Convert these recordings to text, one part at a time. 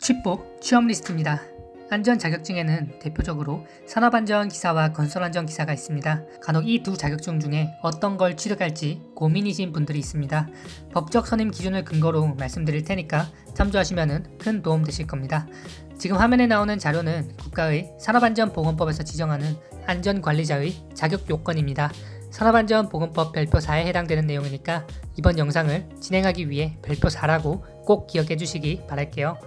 취뽀 취업 리스트입니다. 안전 자격증에는 대표적으로 산업안전기사와 건설안전기사가 있습니다. 간혹 이 두 자격증 중에 어떤 걸 취득할지 고민이신 분들이 있습니다. 법적 선임 기준을 근거로 말씀드릴 테니까 참조하시면 큰 도움 되실 겁니다. 지금 화면에 나오는 자료는 국가의 산업안전보건법에서 지정하는 안전관리자의 자격 요건입니다. 산업안전보건법 별표 4에 해당되는 내용이니까 이번 영상을 진행하기 위해 별표 4라고 꼭 기억해 주시기 바랄게요.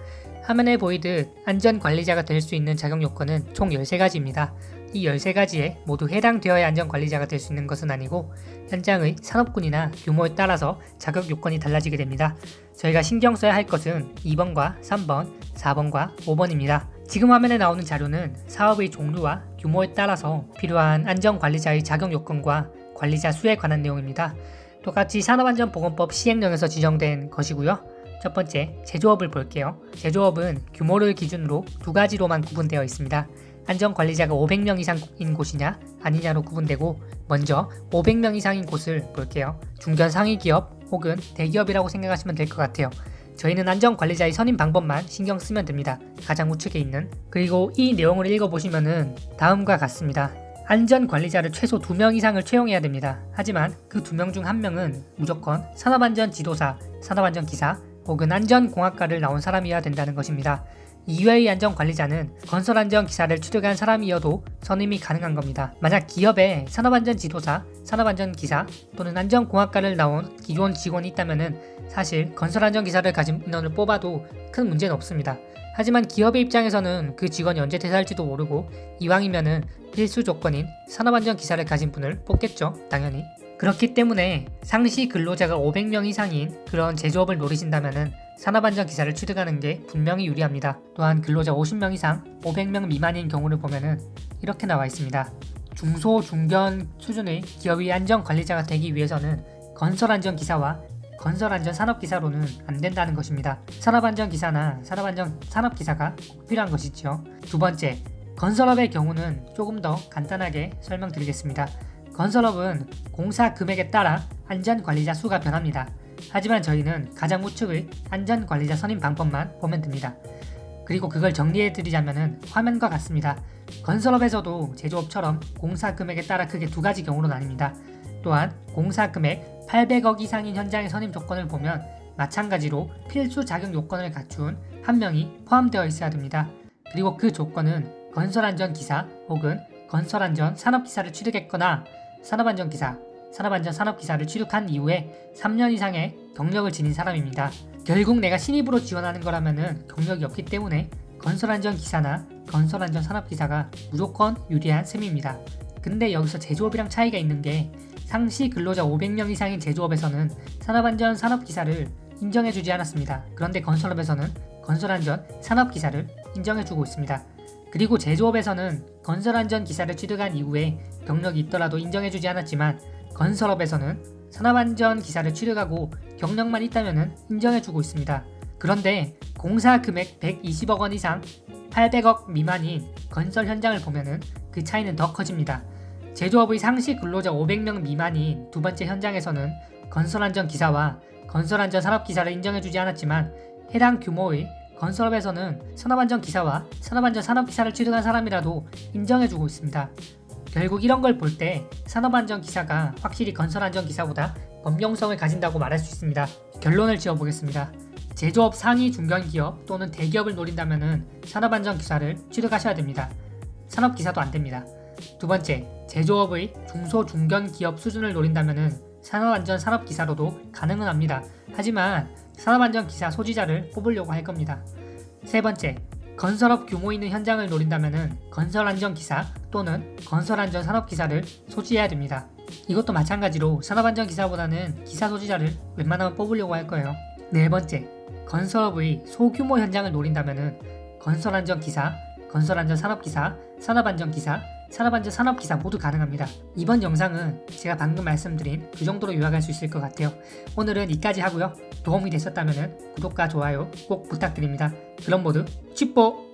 화면에 보이듯 안전관리자가 될 수 있는 자격 요건은 총 13가지입니다. 이 13가지에 모두 해당되어야 안전관리자가 될 수 있는 것은 아니고 현장의 산업군이나 규모에 따라서 자격 요건이 달라지게 됩니다. 저희가 신경 써야 할 것은 2번과 3번, 4번과 5번입니다. 지금 화면에 나오는 자료는 사업의 종류와 규모에 따라서 필요한 안전관리자의 자격 요건과 관리자 수에 관한 내용입니다. 똑같이 산업안전보건법 시행령에서 지정된 것이고요. 첫 번째, 제조업을 볼게요. 제조업은 규모를 기준으로 두 가지로만 구분되어 있습니다. 안전관리자가 500명 이상인 곳이냐 아니냐로 구분되고, 먼저 500명 이상인 곳을 볼게요. 중견 상위 기업 혹은 대기업이라고 생각하시면 될 것 같아요. 저희는 안전관리자의 선임 방법만 신경 쓰면 됩니다. 가장 우측에 있는. 그리고 이 내용을 읽어보시면은 다음과 같습니다. 안전관리자를 최소 2명 이상을 채용해야 됩니다. 하지만 그 2명 중 1명은 무조건 산업안전 지도사, 산업안전기사 혹은 안전공학과를 나온 사람이어야 된다는 것입니다. 이외의 안전관리자는 건설안전기사를 취득한 사람이어도 선임이 가능한 겁니다. 만약 기업에 산업안전지도사, 산업안전기사 또는 안전공학과를 나온 기존 직원이 있다면 사실 건설안전기사를 가진 인원을 뽑아도 큰 문제는 없습니다. 하지만 기업의 입장에서는 그 직원이 언제 퇴사할지도 모르고 이왕이면은 필수 조건인 산업안전기사를 가진 분을 뽑겠죠, 당연히. 그렇기 때문에 상시 근로자가 500명 이상인 그런 제조업을 노리신다면 산업안전기사를 취득하는 게 분명히 유리합니다. 또한 근로자 50명 이상 500명 미만인 경우를 보면은 이렇게 나와 있습니다. 중소, 중견 수준의 기업의 안전관리자가 되기 위해서는 건설안전기사와 건설안전산업기사로는 안 된다는 것입니다. 산업안전기사나 산업기사가 꼭 필요한 것이죠. 두 번째, 건설업의 경우는 조금 더 간단하게 설명드리겠습니다. 건설업은 공사 금액에 따라 안전관리자 수가 변합니다. 하지만 저희는 가장 우측의 안전관리자 선임 방법만 보면 됩니다. 그리고 그걸 정리해드리자면 화면과 같습니다. 건설업에서도 제조업처럼 공사 금액에 따라 크게 두 가지 경우로 나뉩니다. 또한 공사 금액 800억 이상인 현장의 선임 조건을 보면 마찬가지로 필수 자격 요건을 갖춘 1명이 포함되어 있어야 됩니다. 그리고 그 조건은 건설안전기사 혹은 건설안전산업기사를 취득했거나 산업안전기사, 산업안전산업기사를 취득한 이후에 3년 이상의 경력을 지닌 사람입니다. 결국 내가 신입으로 지원하는 거라면 경력이 없기 때문에 건설안전기사나 건설안전산업기사가 무조건 유리한 셈입니다. 근데 여기서 제조업이랑 차이가 있는 게 상시 근로자 500명 이상인 제조업에서는 산업안전산업기사를 인정해주지 않았습니다. 그런데 건설업에서는 건설안전산업기사를 인정해주고 있습니다. 그리고 제조업에서는 건설안전기사를 취득한 이후에 경력이 있더라도 인정해주지 않았지만 건설업에서는 산업안전기사를 취득하고 경력만 있다면 인정해주고 있습니다. 그런데 공사 금액 120억 원 이상 800억 미만인 건설 현장을 보면은 그 차이는 더 커집니다. 제조업의 상시 근로자 500명 미만인 두 번째 현장에서는 건설안전기사와 건설안전산업기사를 인정해주지 않았지만 해당 규모의 건설업에서는 산업안전기사와 산업안전산업기사를 취득한 사람이라도 인정해주고 있습니다. 결국 이런 걸 볼 때 산업안전기사가 확실히 건설안전기사보다 범용성을 가진다고 말할 수 있습니다. 결론을 지어보겠습니다. 제조업 상위 중견기업 또는 대기업을 노린다면 산업안전기사를 취득하셔야 됩니다. 산업기사도 안됩니다. 두 번째, 제조업의 중소 중견기업 수준을 노린다면 산업안전산업기사로도 가능은 합니다. 하지만 산업안전기사 소지자를 뽑으려고 할 겁니다. 세 번째, 건설업 규모 있는 현장을 노린다면 건설안전기사 또는 건설안전산업기사를 소지해야 됩니다. 이것도 마찬가지로 산업안전기사보다는 기사 소지자를 웬만하면 뽑으려고 할 거예요. 네 번째, 건설업의 소규모 현장을 노린다면 건설안전기사, 건설안전산업기사, 산업안전기사, 산업안전산업기사 모두 가능합니다. 이번 영상은 제가 방금 말씀드린 그 정도로 요약할 수 있을 것 같아요. 오늘은 여기까지 하고요. 도움이 되셨다면 구독과 좋아요 꼭 부탁드립니다. 그럼 모두 취뽀!